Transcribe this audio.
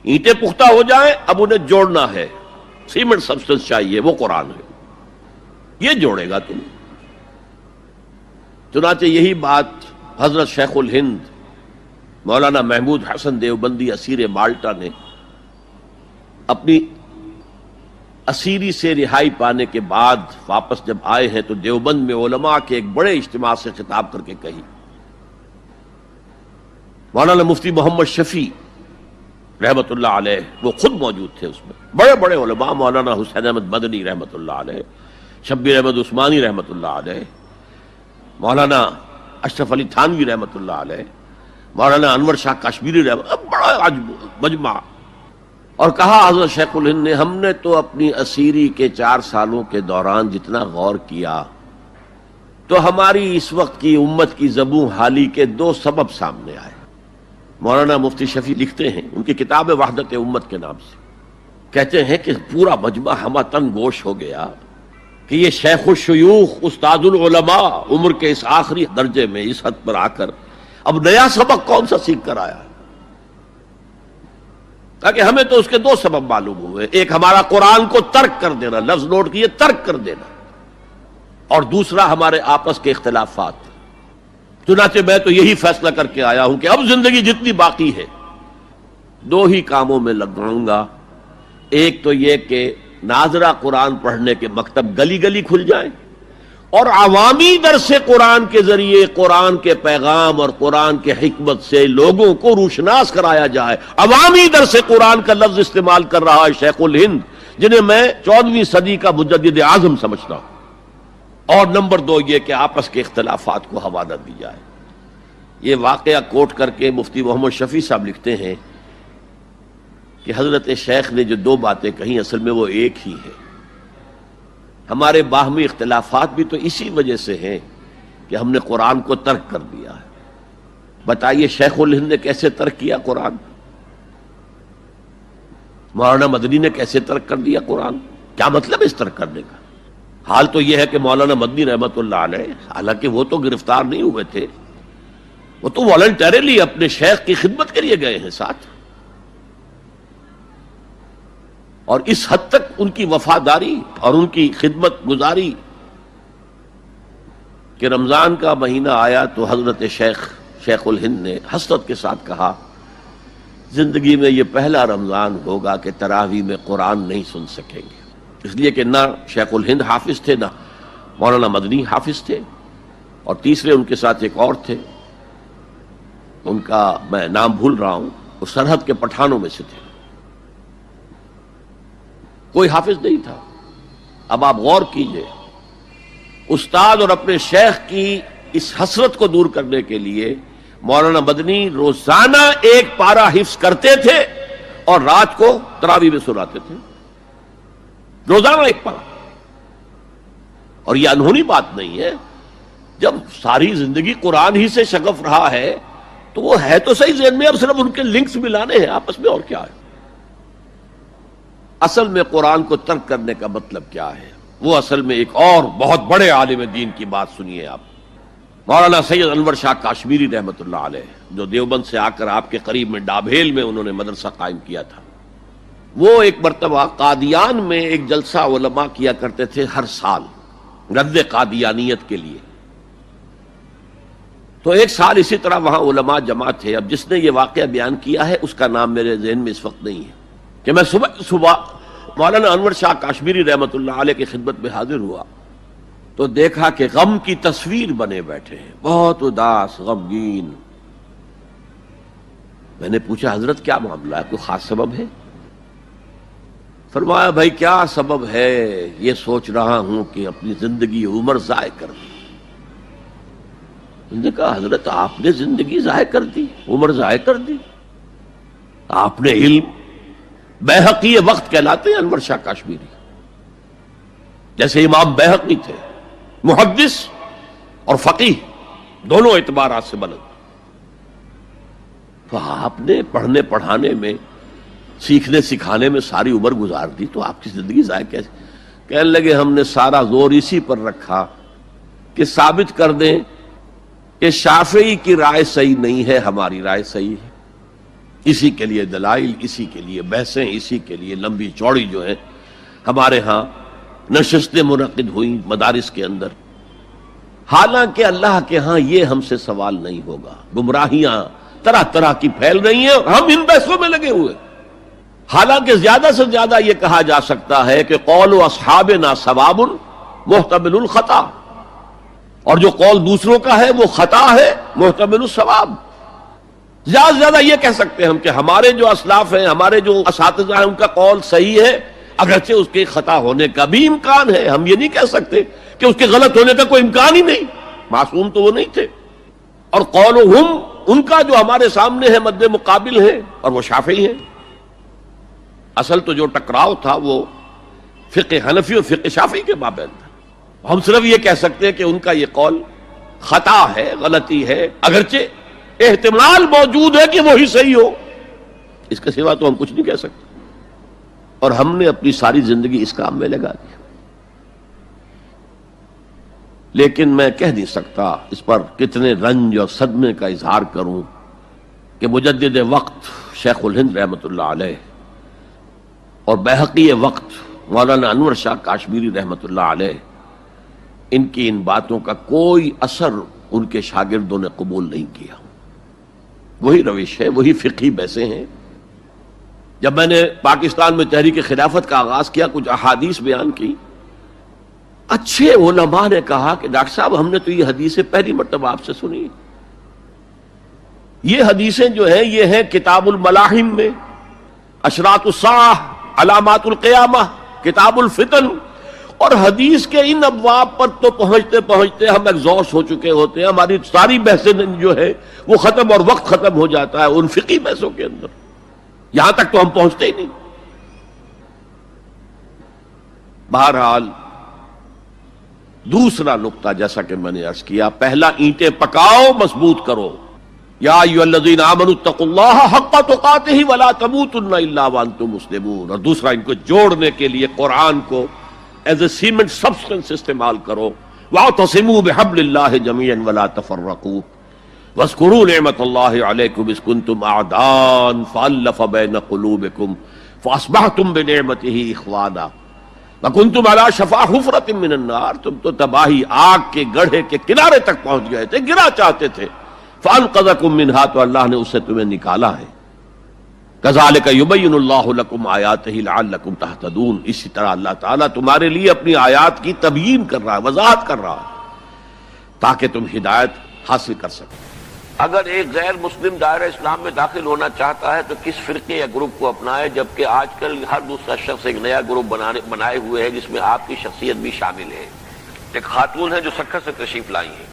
اینٹیں پختہ ہو جائیں، اب انہیں جوڑنا ہے، سیمنٹ سبسٹنس چاہیے، وہ قرآن ہے، یہ جوڑے گا تم۔ چنانچہ یہی بات حضرت شیخ الہند مولانا محمود حسن دیوبندی اسیر مالٹا نے اپنی اسیری سے رہائی پانے کے بعد واپس جب آئے ہیں تو دیوبند میں علماء کے ایک بڑے اجتماع سے خطاب کر کے کہی۔ مولانا مفتی محمد شفیع رحمت اللہ علیہ وہ خود موجود تھے، اس میں بڑے بڑے علماء، مولانا حسین احمد مدنی رحمت اللہ علیہ، شبیر احمد عثمانی رحمت اللہ علیہ، مولانا اشرف علی تھانوی رحمت اللہ علیہ، مولانا انور شاہ کشمیری رحمت، بڑا مجمع۔ اور کہا حضرت شیخ الہند نے، ہم نے تو اپنی اسیری کے 4 سالوں کے دوران جتنا غور کیا تو ہماری اس وقت کی امت کی زبوں حالی کے 2 سبب سامنے آئے۔ مولانا مفتی شفیع لکھتے ہیں، ان کی کتاب وحدت امت کے نام سے، کہتے ہیں کہ پورا مجمع ہمہ تن گوش ہو گیا کہ یہ شیخ الشیوخ استاد العلماء عمر کے اس آخری درجے میں اس حد پر آ کر اب نیا سبق کون سا سیکھ کر آیا ہے؟ تاکہ ہمیں تو اس کے 2 سبب معلوم ہوئے، ایک ہمارا قرآن کو ترک کر دینا، لفظ نوٹ کیے، ترک کر دینا، اور دوسرا ہمارے آپس کے اختلافات۔ چنانچہ میں تو یہی فیصلہ کر کے آیا ہوں کہ اب زندگی جتنی باقی ہے 2 ہی کاموں میں لگاؤں گا، ایک تو یہ کہ ناظرہ قرآن پڑھنے کے مکتب گلی گلی کھل جائیں اور عوامی درس قرآن کے ذریعے قرآن کے پیغام اور قرآن کے حکمت سے لوگوں کو روشناس کرایا جائے۔ عوامی درس قرآن کا لفظ استعمال کر رہا ہے شیخ الہند، جنہیں میں 14ویں صدی کا مجدد اعظم سمجھتا ہوں۔ اور نمبر 2 یہ کہ آپس کے اختلافات کو ہوا نہ دی جائے۔ یہ واقعہ کوٹ کر کے مفتی محمد شفیع صاحب لکھتے ہیں کہ حضرت شیخ نے جو 2 باتیں کہیں اصل میں وہ ایک ہی ہے۔ ہمارے باہمی اختلافات بھی تو اسی وجہ سے ہیں کہ ہم نے قرآن کو ترک کر دیا ہے۔ بتائیے شیخ الہند نے کیسے ترک کیا قرآن؟ مولانا مدنی نے کیسے ترک کر دیا قرآن؟ کیا مطلب ہے اس ترک کرنے کا؟ حال تو یہ ہے کہ مولانا مدنی رحمت اللہ علیہ، حالانکہ وہ تو گرفتار نہیں ہوئے تھے، وہ تو والنٹریلی اپنے شیخ کی خدمت کے لیے گئے ہیں ساتھ، اور اس حد تک ان کی وفاداری اور ان کی خدمت گزاری کہ رمضان کا مہینہ آیا تو حضرت شیخ الہند نے حسرت کے ساتھ کہا، زندگی میں یہ پہلا رمضان ہوگا کہ تراویح میں قرآن نہیں سن سکیں گے، اس لیے کہ نہ شیخ الہند حافظ تھے، نہ مولانا مدنی حافظ تھے، اور تیسرے ان کے ساتھ ایک اور تھے، ان کا میں نام بھول رہا ہوں، وہ سرحد کے پٹھانوں میں سے تھے، کوئی حافظ نہیں تھا۔ اب آپ غور کیجئے، استاد اور اپنے شیخ کی اس حسرت کو دور کرنے کے لیے مولانا مدنی روزانہ 1 پارہ حفظ کرتے تھے اور رات کو تراویح میں سناتے تھے، روزانہ 1 پارہ۔ اور یہ انہونی بات نہیں ہے، جب ساری زندگی قرآن ہی سے شغف رہا ہے تو وہ ہے تو صحیح ذہن میں، اب صرف ان کے لنکس ملانے ہیں آپس میں، اور کیا ہے؟ اصل میں قرآن کو ترک کرنے کا مطلب کیا ہے؟ وہ اصل میں ایک اور بہت بڑے عالم دین کی بات سنیے آپ، مولانا سید انور شاہ کشمیری رحمت اللہ علیہ، جو دیوبند سے آ کر آپ کے قریب میں ڈابھیل میں انہوں نے مدرسہ قائم کیا تھا۔ وہ ایک مرتبہ قادیان میں ایک جلسہ علماء کیا کرتے تھے ہر سال رد قادیانیت کے لیے، تو ایک سال اسی طرح وہاں علماء جمع تھے۔ اب جس نے یہ واقعہ بیان کیا ہے اس کا نام میرے ذہن میں اس وقت نہیں ہے، کہ میں صبح مولانا انور شاہ کشمیری رحمت اللہ علیہ کی خدمت میں حاضر ہوا تو دیکھا کہ غم کی تصویر بنے بیٹھے ہیں، بہت اداس، غمگین۔ میں نے پوچھا حضرت کیا معاملہ ہے، کوئی خاص سبب ہے؟ فرمایا بھائی کیا سبب ہے، یہ سوچ رہا ہوں کہ اپنی زندگی عمر ضائع کر دی۔ میں نے کہا حضرت آپ نے زندگی ضائع کر دی، عمر ضائع کر دی؟ آپ نے علم، بیہقی وقت کہلاتے ہیں انور شاہ کشمیری، جیسے امام بیہقی تھے، محدث اور فقیہ دونوں اعتبارات سے بلند، تو آپ نے پڑھنے پڑھانے میں، سیکھنے سکھانے میں ساری عمر گزار دی، تو آپ کی زندگی ضائع کیسے؟ کہنے لگے ہم نے سارا زور اسی پر رکھا کہ ثابت کر دیں کہ شافعی کی رائے صحیح نہیں ہے، ہماری رائے صحیح ہے، اسی کے لیے دلائل، اسی کے لیے بحثیں، اسی کے لیے لمبی چوڑی جو ہے ہمارے ہاں نشستیں منعقد ہوئیں مدارس کے اندر. حالانکہ اللہ کے ہاں یہ ہم سے سوال نہیں ہوگا. گمراہیاں طرح طرح کی پھیل رہی ہیں اور ہم ان بحثوں میں لگے ہوئے. حالانکہ زیادہ سے زیادہ یہ کہا جا سکتا ہے کہ قول اصحابنا ثواب محتمل الخطا، اور جو قول دوسروں کا ہے وہ خطا ہے محتمل الثواب. زیادہ سے زیادہ یہ کہہ سکتے ہیں ہم کہ ہمارے جو اسلاف ہیں، ہمارے جو اساتذہ ہیں، ان کا قول صحیح ہے، اگرچہ اس کے خطا ہونے کا بھی امکان ہے. ہم یہ نہیں کہہ سکتے کہ اس کے غلط ہونے کا کوئی امکان ہی نہیں، معصوم تو وہ نہیں تھے. اور قولہم، ان کا جو ہمارے سامنے ہے مد مقابل ہے، اور وہ شافعی ہیں. اصل تو جو ٹکراؤ تھا وہ فقہ حنفی اور فقہ شافعی کے مابین تھا. ہم صرف یہ کہہ سکتے ہیں کہ ان کا یہ قول خطا ہے، غلطی ہے، اگرچہ احتمال موجود ہے کہ وہی صحیح ہو. اس کے سوا تو ہم کچھ نہیں کہہ سکتے. اور ہم نے اپنی ساری زندگی اس کام میں لگا دی. لیکن میں کہہ نہیں سکتا اس پر کتنے رنج اور صدمے کا اظہار کروں کہ مجدد وقت شیخ الہند رحمۃ اللہ علیہ اور بحقی وقت مولانا انور شاہ کاشمیری رحمۃ اللہ علیہ، ان کی ان باتوں کا کوئی اثر ان کے شاگردوں نے قبول نہیں کیا. وہی روش ہے، وہی فقہی بحثیں ہیں. جب میں نے پاکستان میں تحریک خلافت کا آغاز کیا، کچھ احادیث بیان کی، اچھے علماء نے کہا کہ ڈاکٹر صاحب ہم نے تو یہ حدیثیں پہلی مرتبہ آپ سے سنی. یہ حدیثیں جو ہیں یہ ہیں کتاب الملاحم میں، اشراط الساعہ، علامات القیامہ، کتاب الفتن. اور حدیث کے ان ابواب پر تو پہنچتے پہنچتے ہم ایگزاسٹ ہو چکے ہوتے ہیں. ہماری ساری بحثیں جو ہے وہ ختم، اور وقت ختم ہو جاتا ہے ان فقہی بحثوں کے اندر. یہاں تک تو ہم پہنچتے ہی نہیں. بہرحال دوسرا نقطہ جیسا کہ میں نے عرض کیا، پہلا اینٹیں پکاؤ، مضبوط کرو. یا ایھا الذین آمنوا اتقوا اللہ حق تقاتہ ولا تموتن الا وانتم مسلمون. اور دوسرا ان کو جوڑنے کے لیے قرآن کو ایز اے سیمنٹ سبسٹنس استعمال کرو. واعتصموا بحبل اللہ جميعا ولا تفرقوا واذکروا نعمت اللہ علیکم اذ کنتم اعداء فالف بین قلوبکم فاصبحتم بنعمتہ اخوانا وکنتم علی شفا حفرۃ من النار. تم تو تباہی آگ کے گڑھے کے کنارے تک پہنچ گئے تھے، گرا چاہتے تھے. فانقذکم منہا، تو اللہ نے اس سے تمہیں نکالا ہے. کذالک یبین اللہ لکم آیاتہ لعلکم تہتدون. اسی طرح اللہ تعالیٰ تمہارے لیے اپنی آیات کی تبیین کر رہا ہے، وضاحت کر رہا ہے، تاکہ تم ہدایت حاصل کر سکو. اگر ایک غیر مسلم دائرہ اسلام میں داخل ہونا چاہتا ہے تو کس فرقے یا گروپ کو اپنائے، جبکہ آج کل ہر دوسرا شخص ایک نیا گروپ بنائے ہوئے ہے جس میں آپ کی شخصیت بھی شامل ہے. ایک خاتون ہے جو سکھر سے تشریف لائی ہیں.